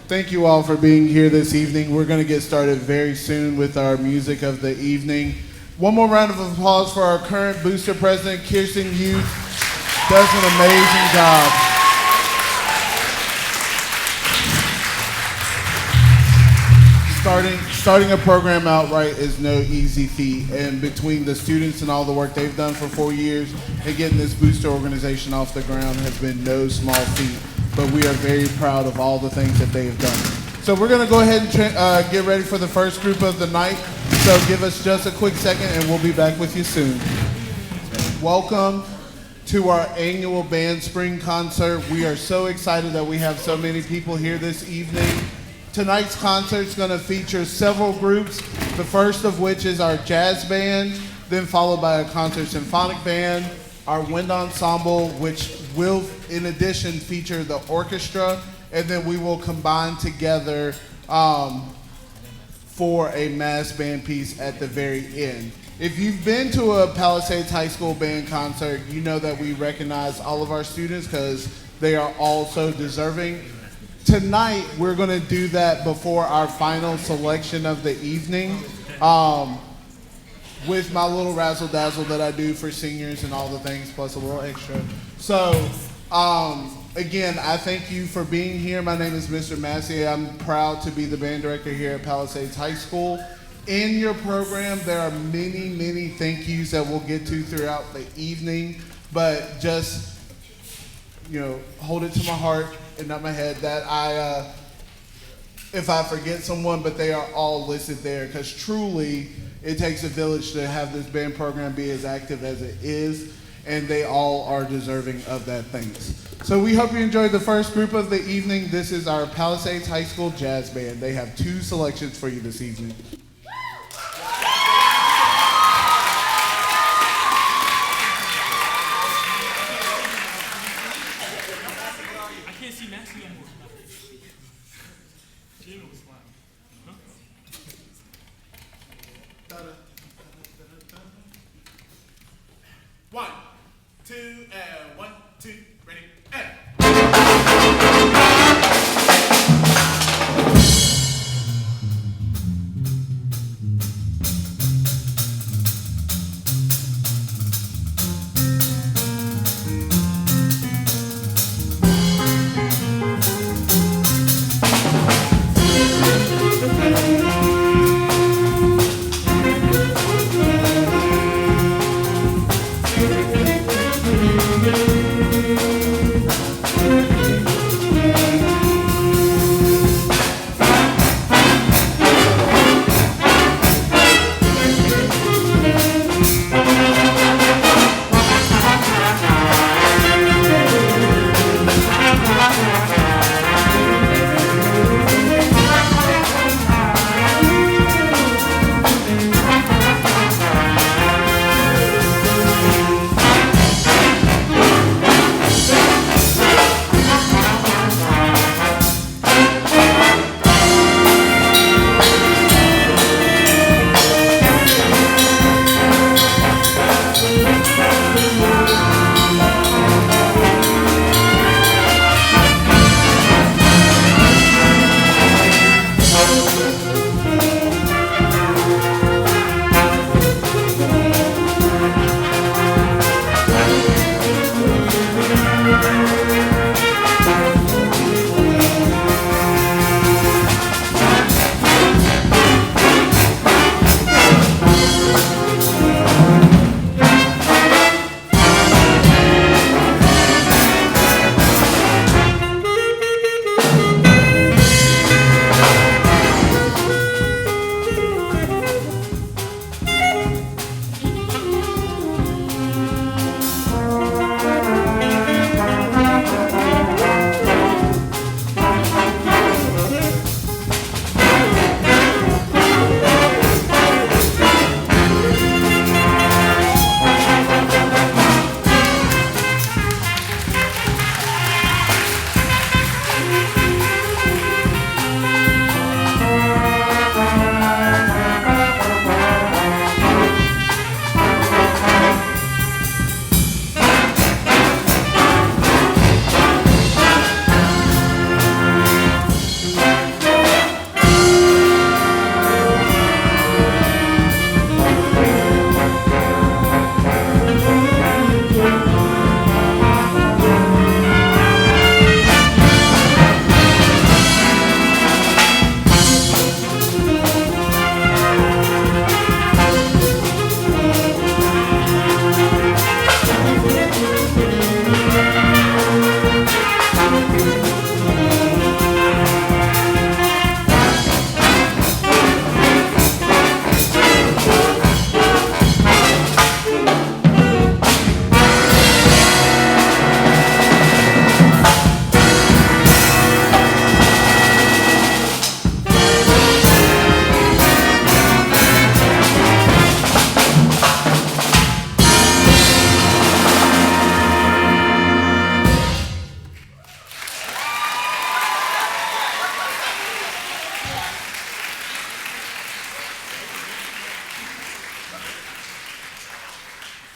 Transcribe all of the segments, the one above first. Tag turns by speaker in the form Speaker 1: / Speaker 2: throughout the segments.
Speaker 1: Thank you all for being here this evening. We're going to get started very soon with our music of the evening. One more round of applause for our current booster president, Kirsten Hughes. Does an amazing job. Starting a program outright is no easy feat, and between the students and all the work they've done for 4 years and getting this booster organization off the ground has been no small feat. But we are very proud of all the things that they have done. So we're going to go ahead and get ready for the first group of the night. So give us just a quick second and we'll be back with you soon. Welcome to our annual Band Spring concert. We are so excited that we have so many people here this evening. Tonight's concert is going to feature several groups, the first of which is our jazz band, then followed by a concert symphonic band, our wind ensemble, which will, in addition, feature the orchestra, and then we will combine together for a mass band piece at the very end. If you've been to a Palisades High School band concert, you know that we recognize all of our students because they are all so deserving. Tonight, we're going to do that before our final selection of the evening. With my little razzle dazzle that I do for seniors and all the things, plus a little extra. So, again, I thank you for being here. My name is Mr. Massey. I'm proud to be the band director here at Palisades High School. In your program, there are many, many thank yous that we'll get to throughout the evening, but just, hold it to my heart and not my head that if I forget someone, but they are all listed there, because truly, it takes a village to have this band program be as active as it is, and they all are deserving of that thanks. So we hope you enjoyed the first group of the evening. This is our Palisades High School Jazz Band. They have 2 selections for you this evening.
Speaker 2: I can't see Mackey no more. 1, 2, and 1, 2, ready, and.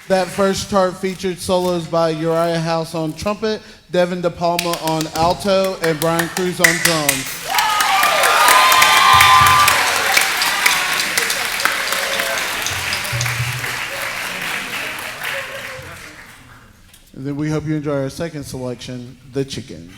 Speaker 1: That first chart featured solos by Uriah House on trumpet, Devin De Palma on alto, and Brian Cruz on drums. And then we hope you enjoy our second selection, The Chicken.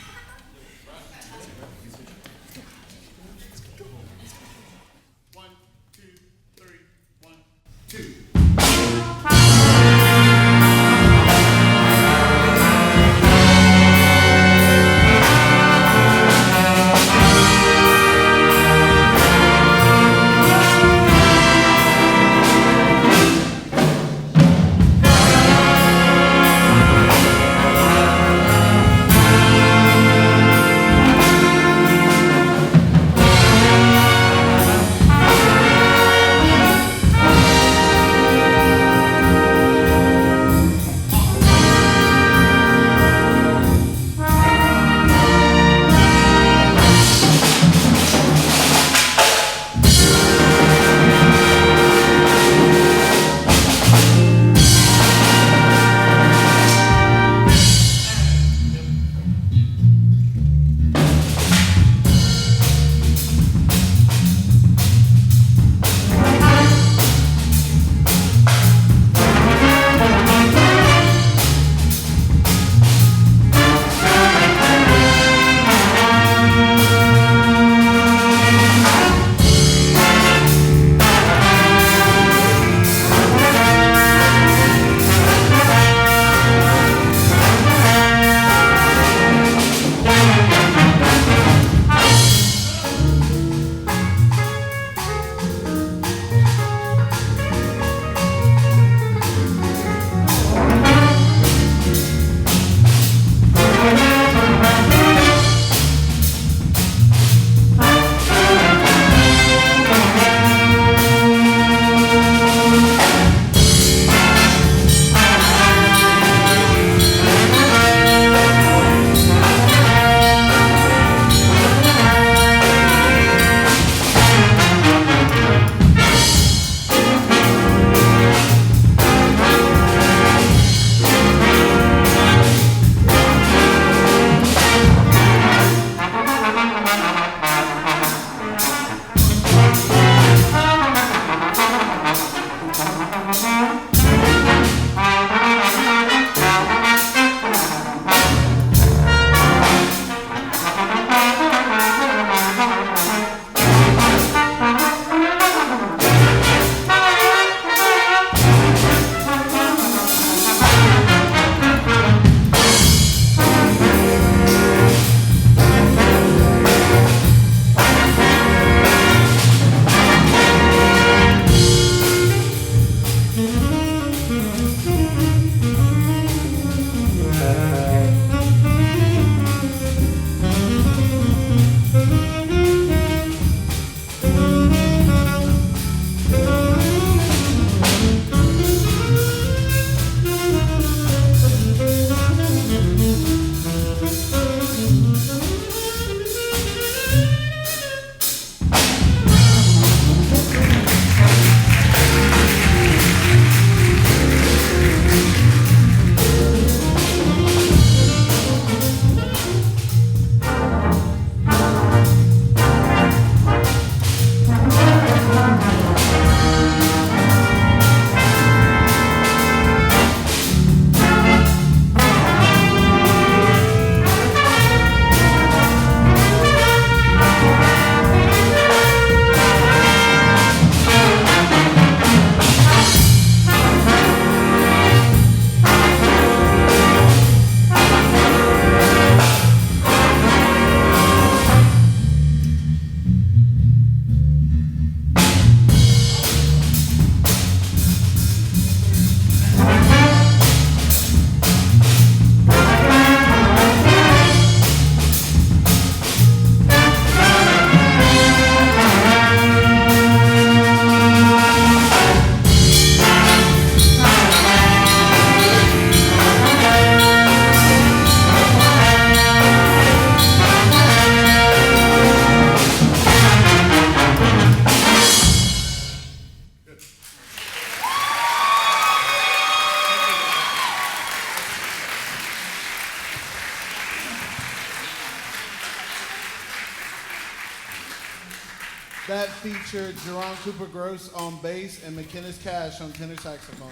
Speaker 1: That featured Jerron Cooper Gross on bass and McKinnis Cash on tenor saxophone.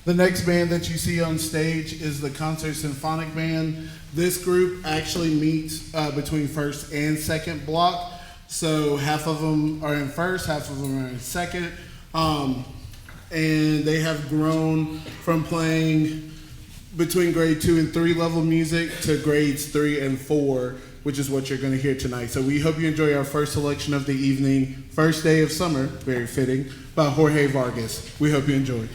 Speaker 1: The next band that you see on stage is the Concert Symphonic Band. This group actually meets between first and second block. So half of them are in first, half of them are in second. And they have grown from playing between grade 2 and 3 level music to grades 3 and 4, which is what you're going to hear tonight. So we hope you enjoy our first selection of the evening, First Day of Summer, very fitting, by Jorge Vargas. We hope you enjoy.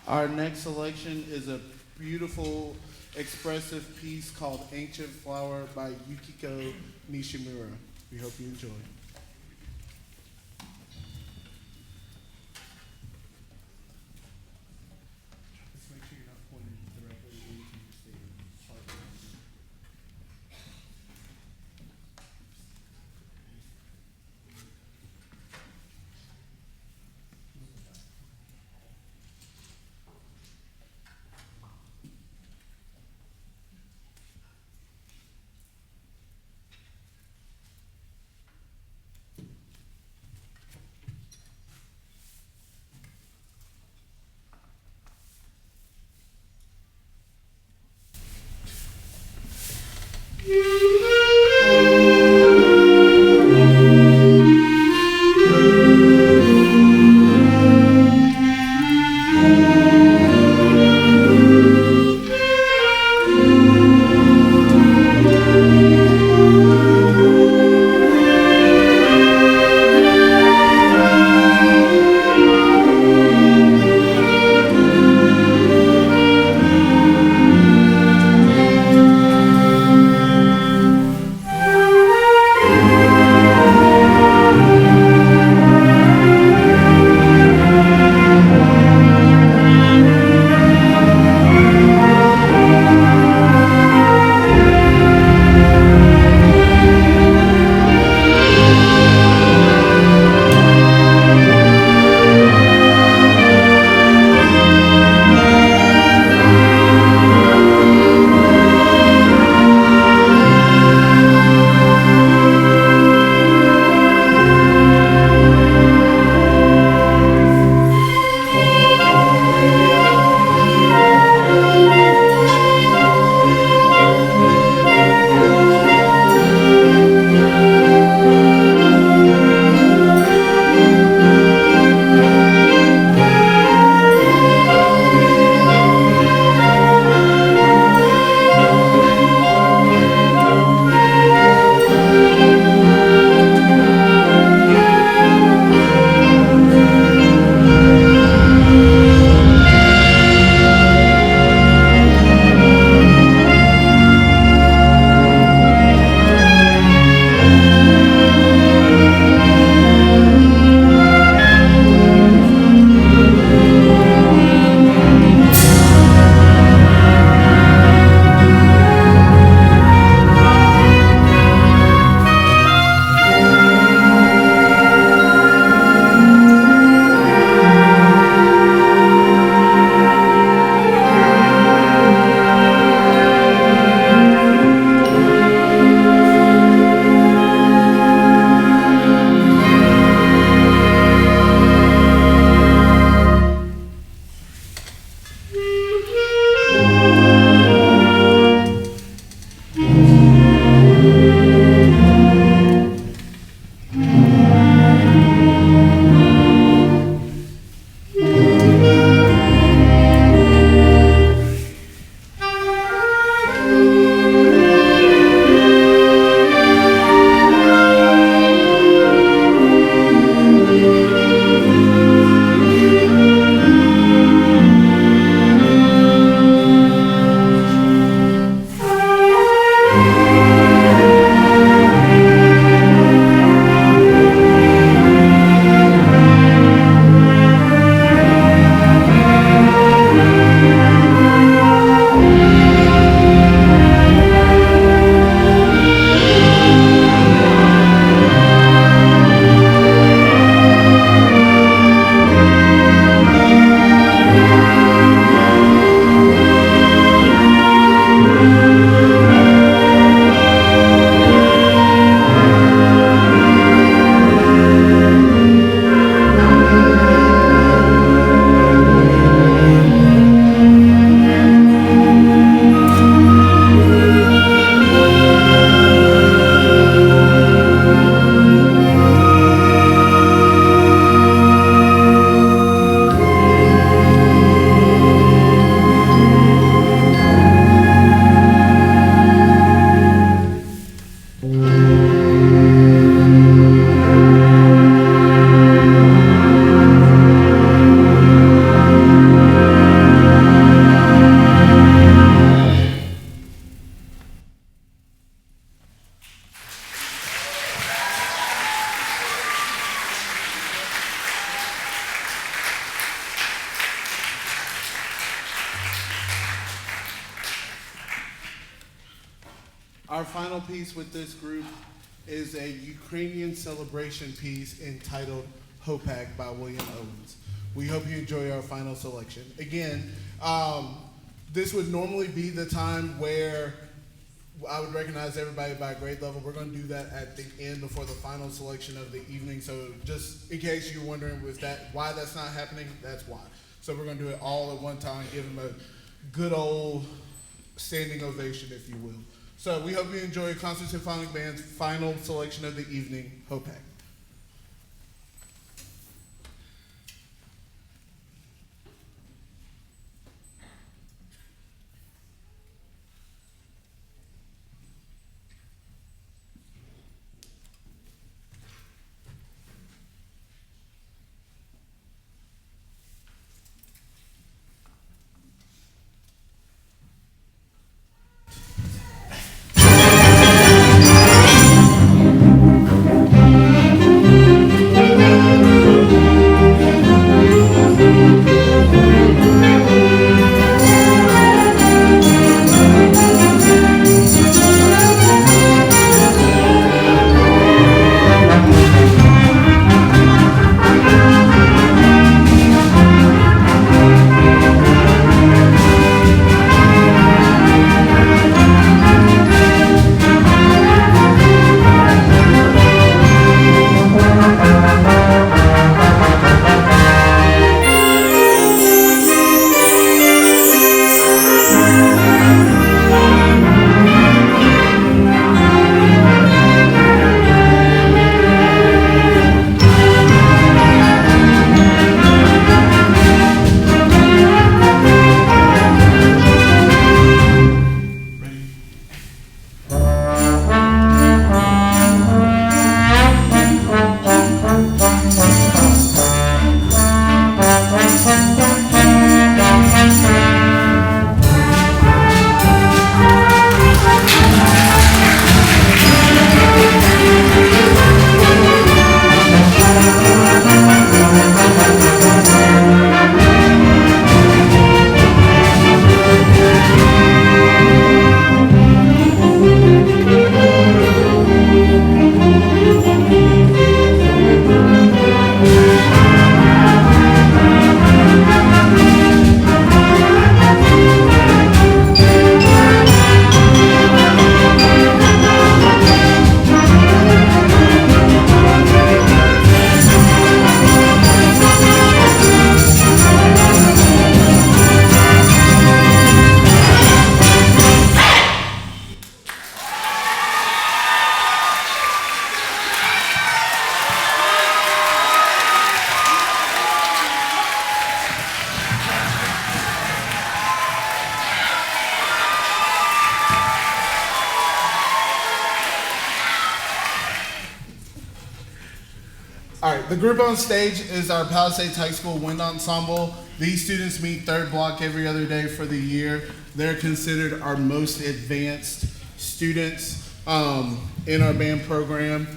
Speaker 1: Our next selection is a beautiful, expressive piece called Ancient Flower by Yukiko Nishimura. We hope you enjoy. Just make sure you're not pointing directly into your stage. final piece with this group is a Ukrainian celebration piece entitled Hopak by William Owens. We hope you enjoy our final selection. Again, this would normally be the time where I would recognize everybody by grade level. We're going to do that at the end before the final selection of the evening. So just in case you're wondering why that's not happening, that's why. So we're going to do it all at one time, give them a good old standing ovation, if you will. So we hope you enjoy Concert Symphonic Band's final selection of the evening, Hopak. All right, the group on stage is our Palisades High School Wind Ensemble. These students meet third block every other day for the year. They're considered our most advanced students in our band program.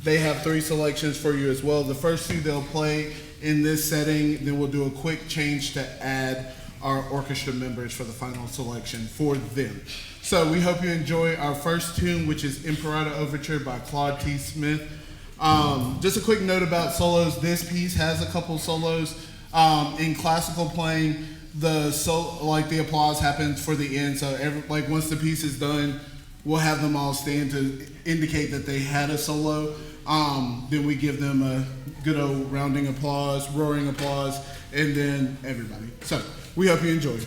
Speaker 1: They have 3 selections for you as well. The first 2 they'll play in this setting, then we'll do a quick change to add our orchestra members for the final selection for them. So we hope you enjoy our first tune, which is Emperata Overture by Claude T. Smith. Just a quick note about solos. This piece has a couple solos. In classical playing, the applause happens for the end. So once the piece is done, we'll have them all stand to indicate that they had a solo. Then we give them a good old rounding applause, roaring applause, and then everybody. So we hope you enjoy.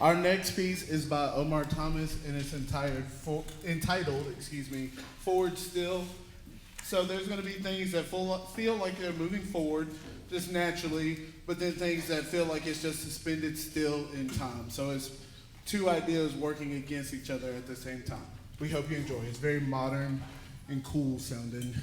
Speaker 1: Our next piece is by Omar Thomas, and it's entitled, Forward Still. So there's going to be things that feel like they're moving forward just naturally, but then things that feel like it's just suspended still in time. So it's two ideas working against each other at the same time. We hope you enjoy. It's very modern and cool sounding.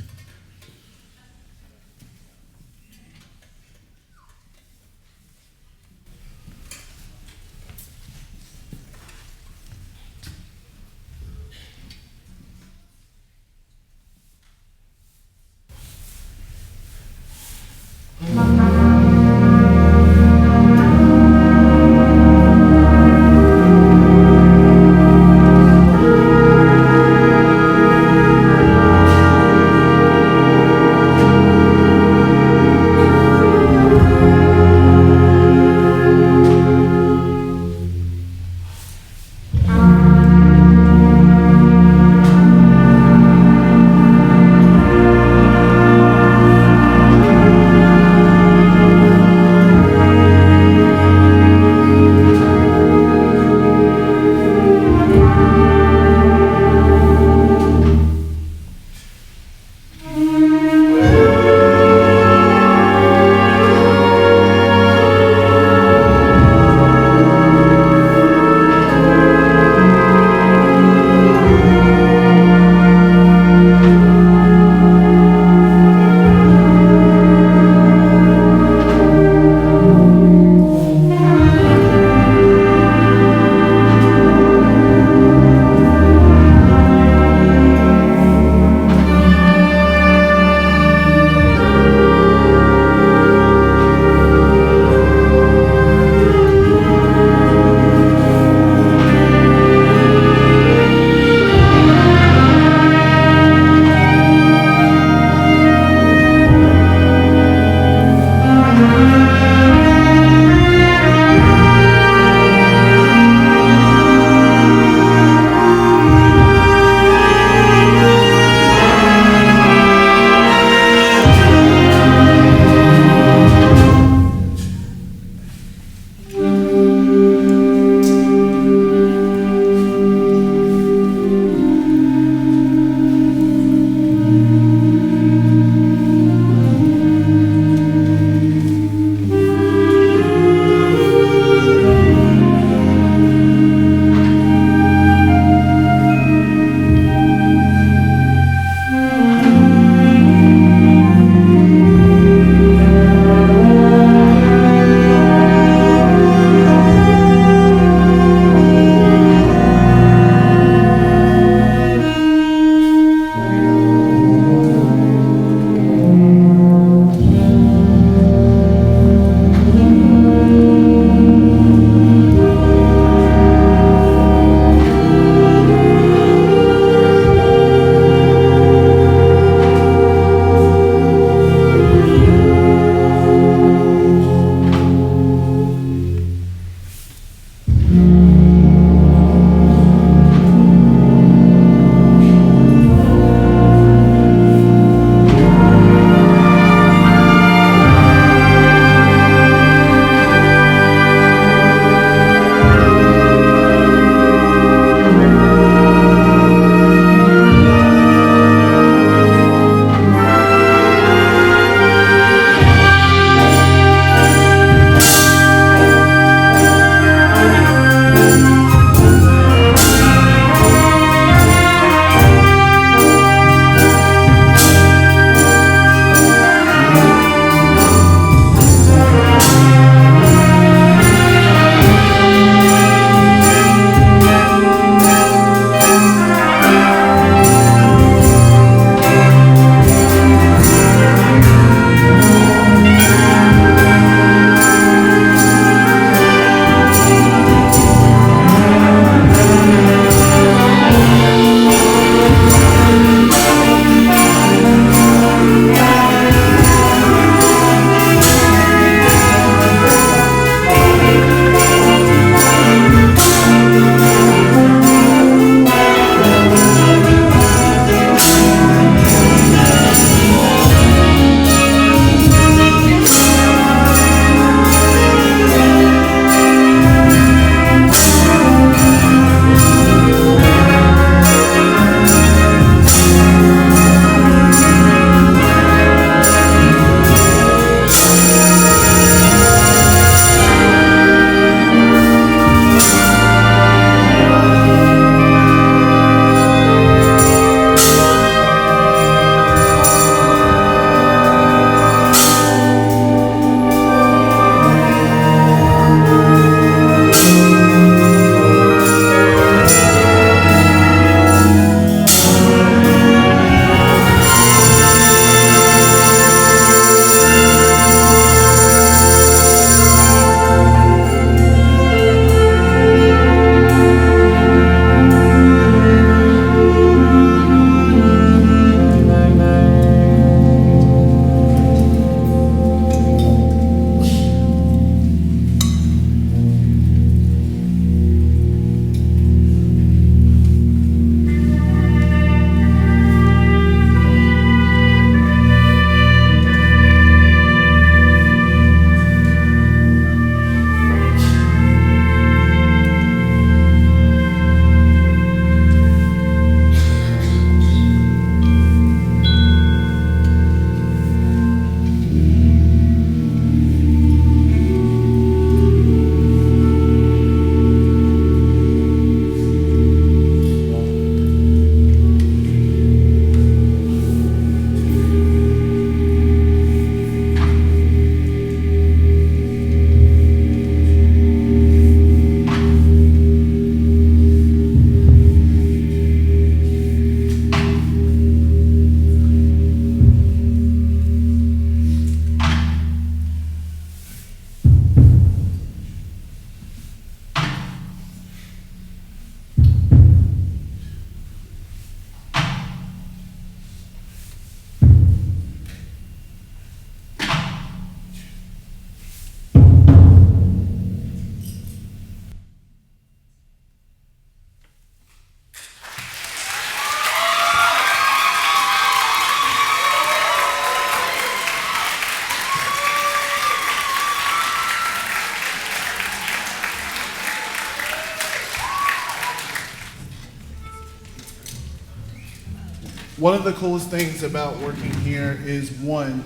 Speaker 1: One of the coolest things about working here is several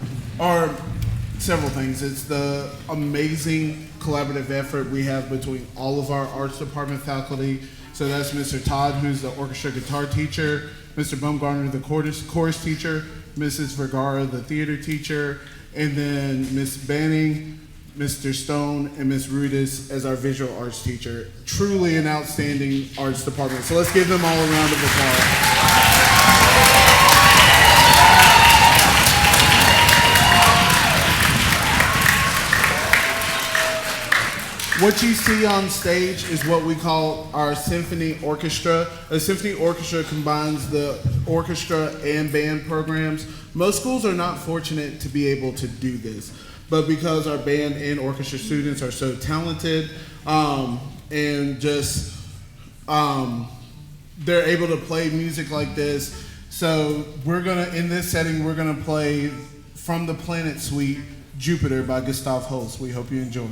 Speaker 1: things. It's the amazing collaborative effort we have between all of our arts department faculty. So that's Mr. Todd, who's the orchestra guitar teacher, Mr. Bumgarner, the chorus teacher, Mrs. Vergara, the theater teacher, and then Ms. Banning, Mr. Stone, and Ms. Rudis as our visual arts teacher. Truly an outstanding arts department. So let's give them all a round of applause. What you see on stage is what we call our symphony orchestra. A symphony orchestra combines the orchestra and band programs. Most schools are not fortunate to be able to do this, but because our band and orchestra students are so talented and just they're able to play music like this. So in this setting, we're gonna play from the Planet Suite, Jupiter by Gustav Holst. We hope you enjoy.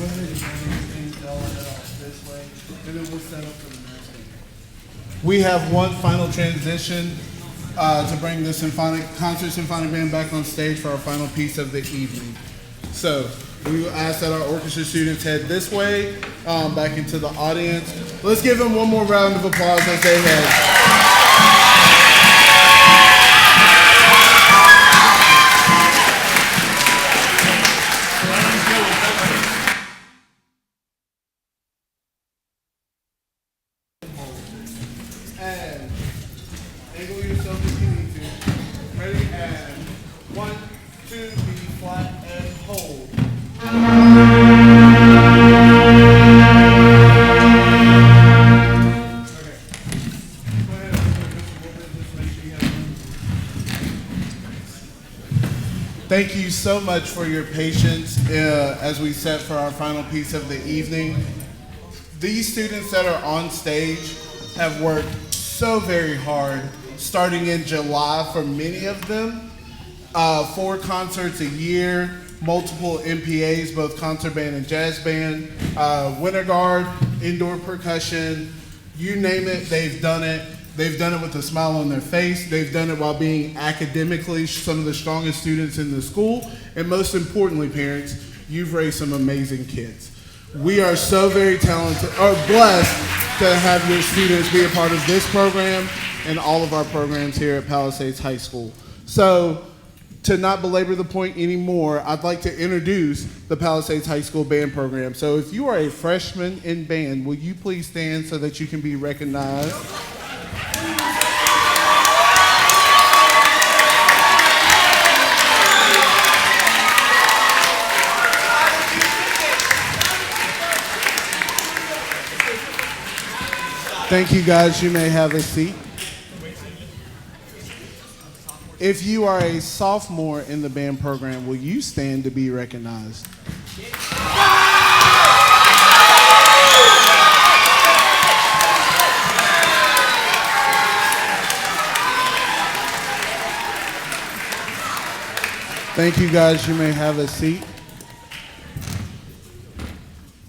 Speaker 1: Go ahead and bring things all this way, and then we'll set up for the next thing. We have one final transition to bring the concert symphonic band back on stage for our final piece of the evening. So we will ask that our orchestra students head this way, back into the audience. Let's give them one more round of applause as they head. And angle yourself if you need to. Ready? And 1, 2, B flat and hold. Okay. Go ahead and just a little bit. Just make sure you have room. Thank you so much for your patience as we set for our final piece of the evening. These students that are on stage have worked so very hard, starting in July for many of them. 4 concerts a year, multiple MPAs, both concert band and jazz band, winter guard, indoor percussion, you name it, they've done it. They've done it with a smile on their face. They've done it while being academically some of the strongest students in the school. And most importantly, parents, you've raised some amazing kids. We are so very talented, or blessed, to have your students be a part of this program and all of our programs here at Palisades High School. So, to not belabor the point anymore, I'd like to introduce the Palisades High School Band Program. So if you are a freshman in band, will you please stand so that you can be recognized? Thank you, guys. You may have a seat. If you are a sophomore in the band program, will you stand to be recognized? Thank you, guys. You may have a seat.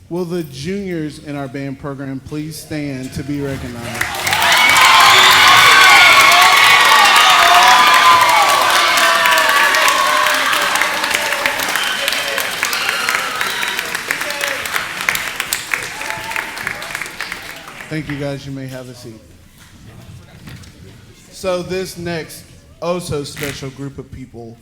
Speaker 1: Will the juniors in our band program please stand to be recognized? Thank you, guys. You may have a seat. So this next so special group of people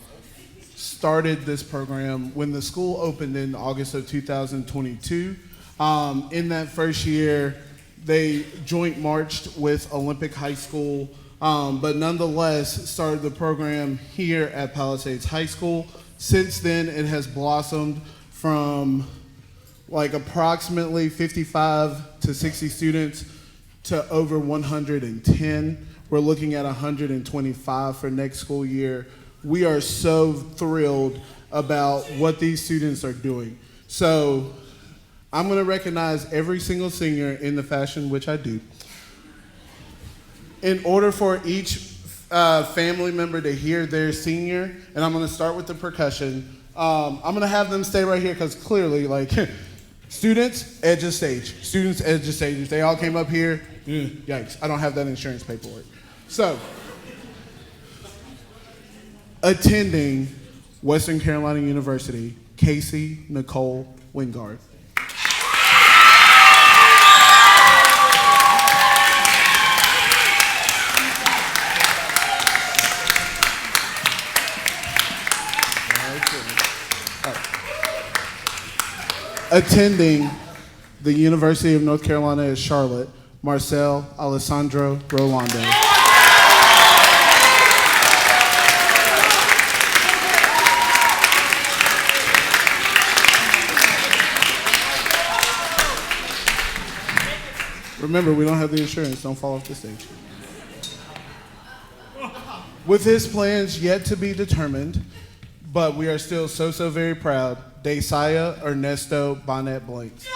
Speaker 1: started this program when the school opened in August of 2022. In that first year, they joint marched with Olympic High School, but nonetheless started the program here at Palisades High School. Since then, it has blossomed from like approximately 55 to 60 students to over 110. We're looking at 125 for next school year. We are so thrilled about what these students are doing. So I'm gonna recognize every single senior in the fashion which I do. In order for each family member to hear their senior, and I'm gonna start with the percussion, I'm gonna have them stay right here because clearly, like, students, edge of stage. Students, edge of stage. If they all came up here, yikes, I don't have that insurance paperwork. So, attending Western Carolina University, Casey Nicole Wingard. Attending the University of North Carolina at Charlotte, Marcel Alessandro Rolando. Remember, we don't have the insurance. Don't fall off the stage. With his plans yet to be determined, but we are still so very proud, Desaya Ernesto Bonnet Blanks.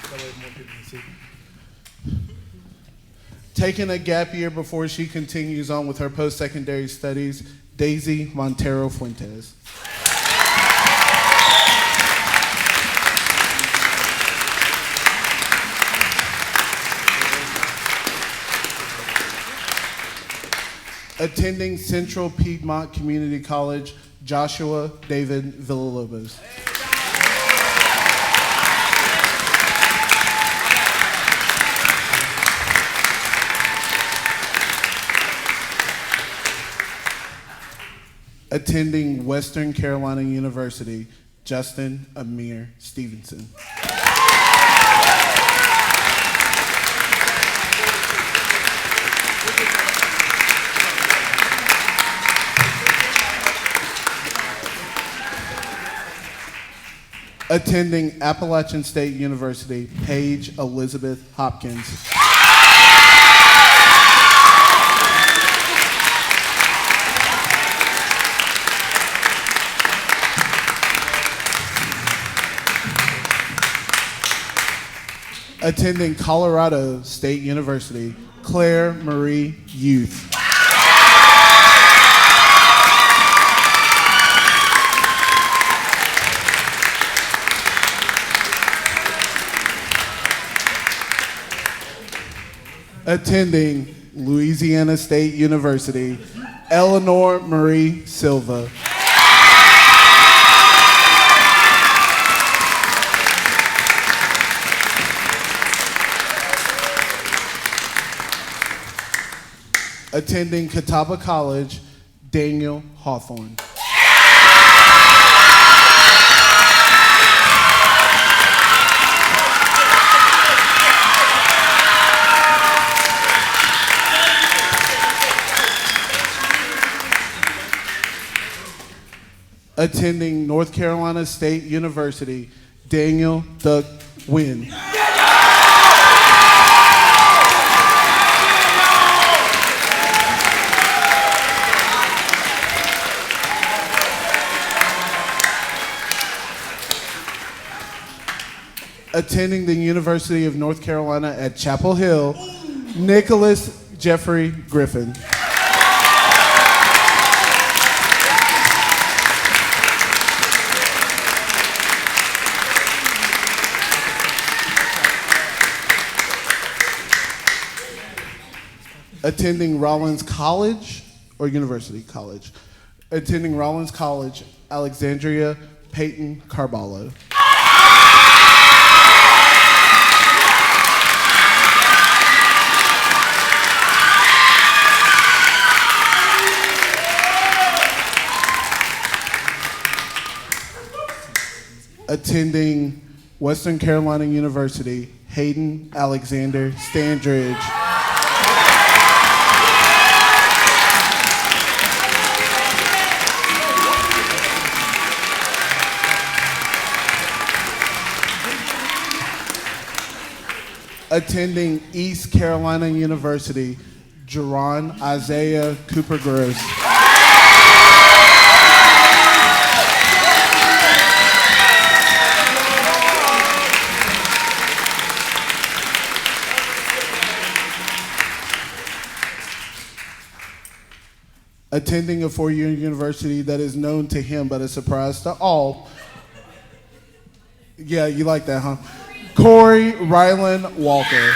Speaker 1: That way more people can see. Taking a gap year before she continues on with her post-secondary studies, Daisy Montero Fuentes. Attending Central Piedmont Community College, Joshua David Villalobos. Attending Western Carolina University, Justin Amir Stevenson. Attending Appalachian State University, Paige Elizabeth Hopkins. Attending Colorado State University, Claire Marie Youth. Attending Louisiana State University, Eleanor Marie Silva. Attending Catawba College, Daniel Hawthorne. Attending North Carolina State University, Daniel Duck Wynn. Attending the University of North Carolina at Chapel Hill, Nicholas Jeffrey Griffin. Attending Rollins College, or University College. Attending Rollins College, Alexandria Peyton Carballo. Attending Western Carolina University, Hayden Alexander Standridge. Attending East Carolina University, Jerron Isaiah Cooper Gross. Attending a four-year university that is known to him but a surprise to all. Yeah, you like that, huh? Corey Ryland Walker.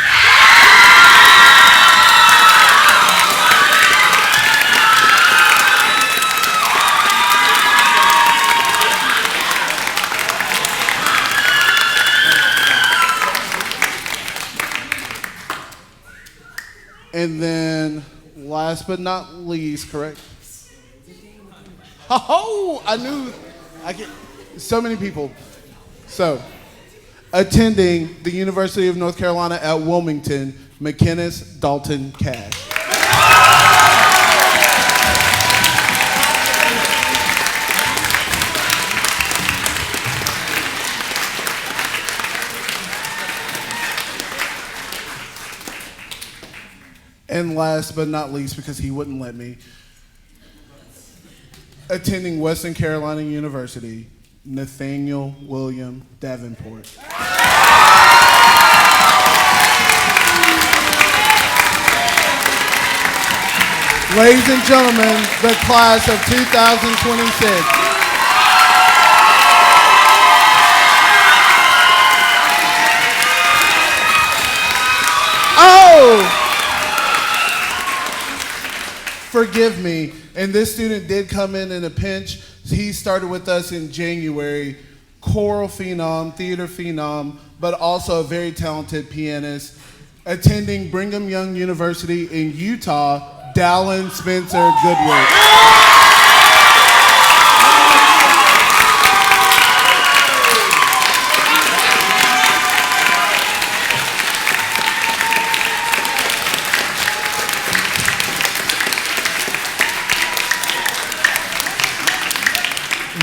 Speaker 1: And then, last but not least, correct? Oh, I knew. So many people. So, attending the University of North Carolina at Wilmington, McKinnis Dalton Cash. And last but not least, because he wouldn't let me, attending Western Carolina University, Nathaniel William Davenport. Ladies and gentlemen, the class of 2026. Oh! Forgive me. And this student did come in a pinch. He started with us in January. Choral phenom, theater phenom, but also a very talented pianist. Attending Brigham Young University in Utah, Dallin Spencer Goodwin.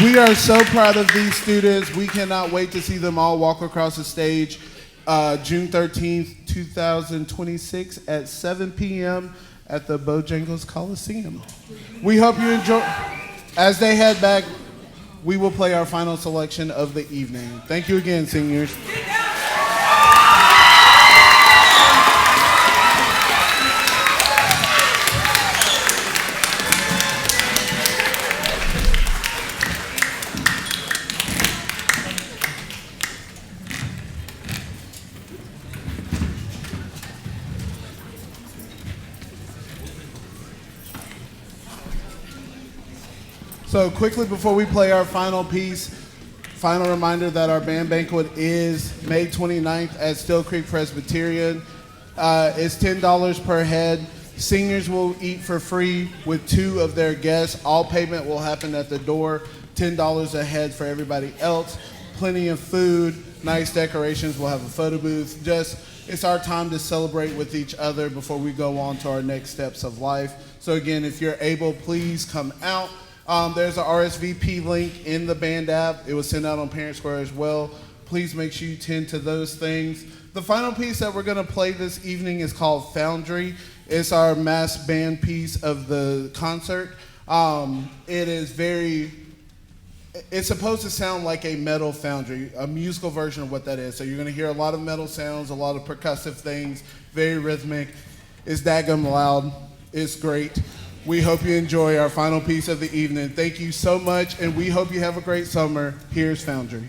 Speaker 1: We are so proud of these students. We cannot wait to see them all walk across the stage June 13th, 2026 at 7 p.m. at the Bojangles Coliseum. We hope you enjoy. As they head back, we will play our final selection of the evening. Thank you again, seniors. So quickly before we play our final piece, final reminder that our band banquet is May 29th at Still Creek Presbyterian. It's $10 per head. Seniors will eat for free with 2 of their guests. All payment will happen at the door. $10 a head for everybody else. Plenty of food, nice decorations. We'll have a photo booth. It's our time to celebrate with each other before we go on to our next steps of life. So again, if you're able, please come out. There's an RSVP link in the band app. It was sent out on Parent Square as well. Please make sure you tend to those things. The final piece that we're going to play this evening is called Foundry. It's our mass band piece of the concert. It's supposed to sound like a metal foundry, a musical version of what that is. So you're going to hear a lot of metal sounds, a lot of percussive things, very rhythmic. It's daggum loud. It's great. We hope you enjoy our final piece of the evening. Thank you so much, and we hope you have a great summer. Here's Foundry.